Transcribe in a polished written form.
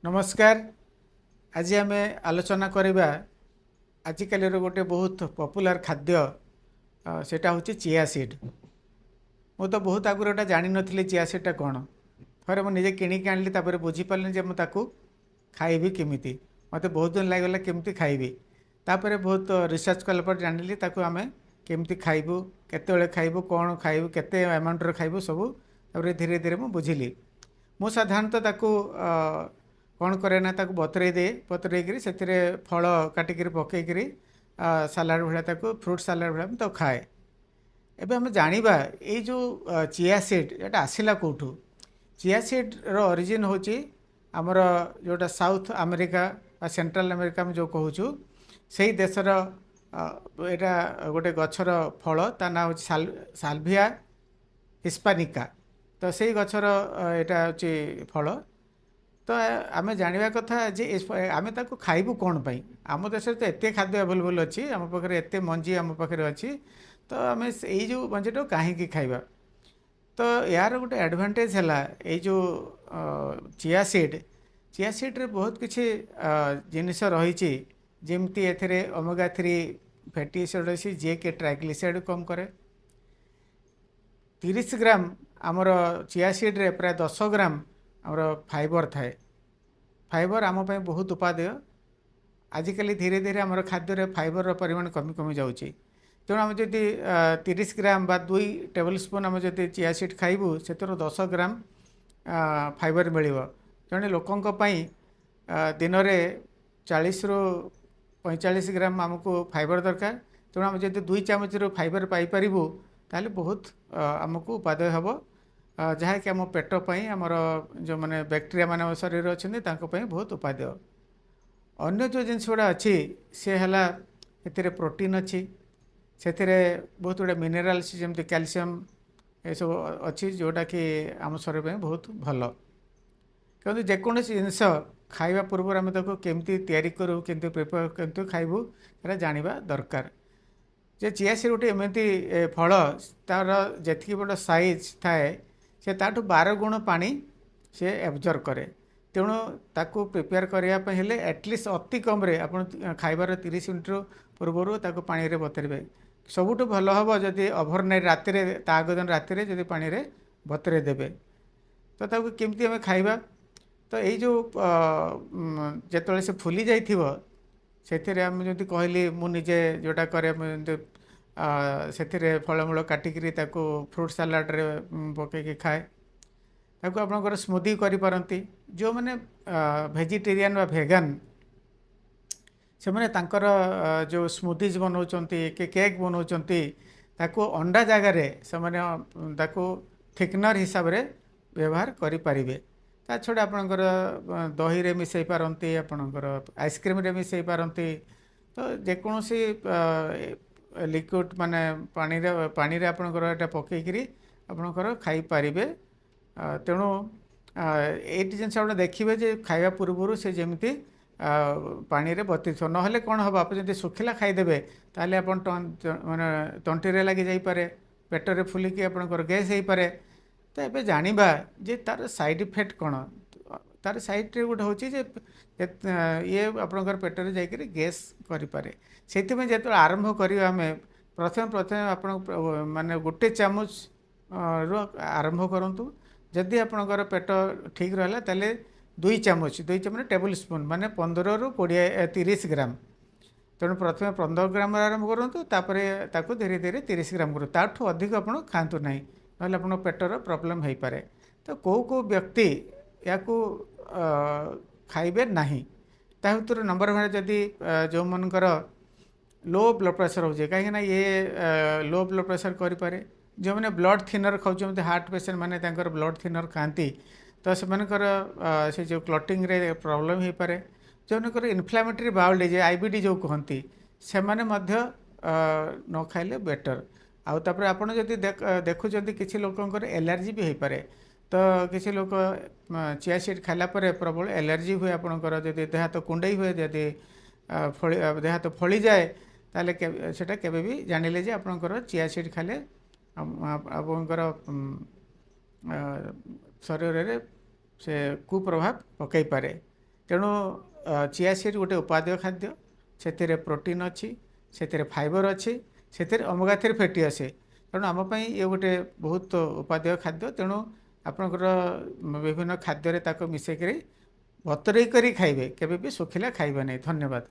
नमस्कार। आज आम आलोचना करवा आजिकल गोटे बहुत पॉपुलर खाद्य सेटा हूँ चिया सीड। मु तो बहुत आगुरी गोटा जान नी चिया सीडटा कौन थे मुझे किणिक आनी बुझीपारे मुझे खाइबी केमी मत बहुत दिन लगेगा केमती खाइबी तापर बहुत रिसर्च कलापर जानिली आम केमती खाइबू केत खाइबू कौन खाइबू केते अमाउंटर खाइबू सब धीरे धीरे मुझे बुझिली। मु साधारणतः कौन करे ना बतरे दे बतरे से फल काटिक पकईकरी सालाड भाया फ्रूट सालाड भाया तो खाए। एबे हम जानिबा ये जो चिया सीड एटा आसिला कोठू। चिया सीड रो ओरिजिन होची हमर जोटा साउथ अमेरिका सेंट्रल अमेरिका में जो कहूँ से देशर एटा गोटे गछर फल ता ना हो साल्विया हिस्पानिका। तो से गछर एटा होची फल। तो आम जाना कथा जे आम ताको खाइबू कौन पाई आम देश तो एत खाद्य अवेलेबल अच्छी आम पाखे एत मंजी आम पाखे अच्छी तो आम यही जो मंजीटा कहीं खाइबा। तो यार गोटे एडभांटेज है ये जो चिया सीड रे बहुत किसी जिनिस रही जमती एथिरे ओमेगा 3 फैटी एसिड अच्छी जे के ट्राइग्लिसराइड कम करे। 30 ग्राम आमर चिया सीड रे प्राय 10 ग्राम आमर फाइबर थाए। फाइबर आम बहुत उपादेय। आजिकल धीरे धीरे आम खाद्य फाइबर परिमाण कमी कमी जाऊँगी तेणु आम जब 30 ग्राम बा 2 टेबल स्पून आम जब चिया सीड खाइबू से 10 ग्राम फाइबर मिल जड़े लोकों दिन में 40 ରୁ 45 ग्राम आमको फाइबर दरकार। तेणु आम जब 2 चामच फाइबर पाइपरू ताल बहुत आमको उपादेय हम जहाँ कि आम पेट आमर जो मैंने बैक्टेरिया मान शरीर अच्छा बहुत उपादेय। अन्य जो जिनस गुड़ा अच्छी सी है प्रोटीन अच्छी से बहुत गुड़ा मिनेराल्स जमी कैल्शियम ये सब अच्छी जोटा कि आम शरीर बहुत भल। क्योंकि जेकोसी जिनस खाइबा पूर्व आम केमती तैयारी करूँ केमती प्रिपेयर केमती खाइबू ये जाना दरकार। जे चिया सीड गोटे एमती फल तार जी बड़ साइज थाए से ताठू 12 गुण पानी से एब्जर्व करे। तेणु ताकू प्रिपेयर करने एटलिस्ट अति कम आप खाइबार 30 मिनिट पूर्वर ताकू पानी रे बतरबे सबुठ भल हम जदि ओभरनाइट राति आग दिन राति जदि पानी रे बतरे देबे तो ताकू केमती आम खाइबा। तो यही जो जिते से फुली जाइथिबो से आम जब कहली मुझे जोटा करे से फलमूल काटिकी फ्रूट सालाड रे पकईकि खाए ताको आपणकर स्मूदी करिपारंती। जो मैंने वेजिटेरियन व भेगान से मैंने तांकर जो स्मूदीज बनाउछंती के केक बनाउछंती ताको अंडा जगार से ताको थिकनर हिसाब रे व्यवहार करि परिबे। ता छड़ा आपणकर दही रे मिसई पारंती आपणकर आइसक्रीम रे मिसई पारंती। तो जेकोसी लिक्विड माने पानी रे आपणकर एटा पकईकरी आपणकर खाई पारिबे। तेणु ये जिनस आप देखिए जे खाଇବା पूर्वर से जमी पानी रे बती ना कौन हम आप जब सुखिला खाईदेवे ताले आप माने तंटी लगी जापे पेटर फुलिकी आपंकर गैस हो पारे। तो ये जाना जे तार साइड इफेक्ट कौन तार साइड रे गोटे हूँ ये आपंकर पेटर जाकर गैस करें से जो आरंभ करें आम प्रथम प्रथम आप माने गोटे चामच रू आरंभ करूँ। जदि आपणकर पेट ठीक रहा ताले 2 चामच टेबल स्पून माने 15 ରୁ 30 ग्राम। तेणु प्रथम 15 ग्राम आरंभ करूँ तापर धीरे धीरे 30 ग्राम करूँ ताठू अधिक आप खातु ना ना आप पेटर प्रोब्लेम हो पारे। तो कौ व्यक्ति या खाइबे ना भर नंबर भाई जदि जो मनकर लो ब्लड प्रेशर हो कहीं ये लो ब्लड प्रेशर करें जो मैंने ब्लड थिनर खाऊँ हार्ट पेसेंट मैंने ब्लड थिनर खाती तो से जो क्लटिंग रे प्रॉब्लम हो पारे। जो मनकर इन्फ्लामेटरी बाउल डिजीज आईबीडी जो कहती से माने न खाइले बेटर। आउे आप देखुं किसी लोकंर एलर्जी भी हो पारे। तो किसी लोक चिया सीड खाला प्रबल एलर्जी हुए आपंकर जब देह हाथ कुंडई हुए जदि देह हाथ फली जाए ताले सेटा केबे भी जानिले जे आपंकर चिया सीड खाले आपंकर शरीर रे से कुप्रभाव पकई पारे। ତେଣୁ ଚିଆ ସିଡ୍ ଗୋଟେ ଉପାଦେୟ ଖାଦ୍ୟ, ସେଥିରେ ପ୍ରୋଟିନ୍ ଅଛି, ସେଥିରେ ଫାଇବର ଅଛି, ସେଥିରେ ଓମେଗା 3 ଫ୍ୟାଟି ଆସେ। ତେଣୁ ଆମ ପାଇଁ ଇଏ ଗୋଟେ ବହୁତ ଉପାଦେୟ ଖାଦ୍ୟ। ତେଣୁ ଆପଣଙ୍କର ବିଭିନ୍ନ ଖାଦ୍ୟରେ ତାକୁ ମିଶାଇକରି ବତୁରେଇ କରି ଖାଇବେ, କେବେ ବି ଶୁଖିଲା ଖାଇବେ ନାହିଁ। ଧନ୍ୟବାଦ।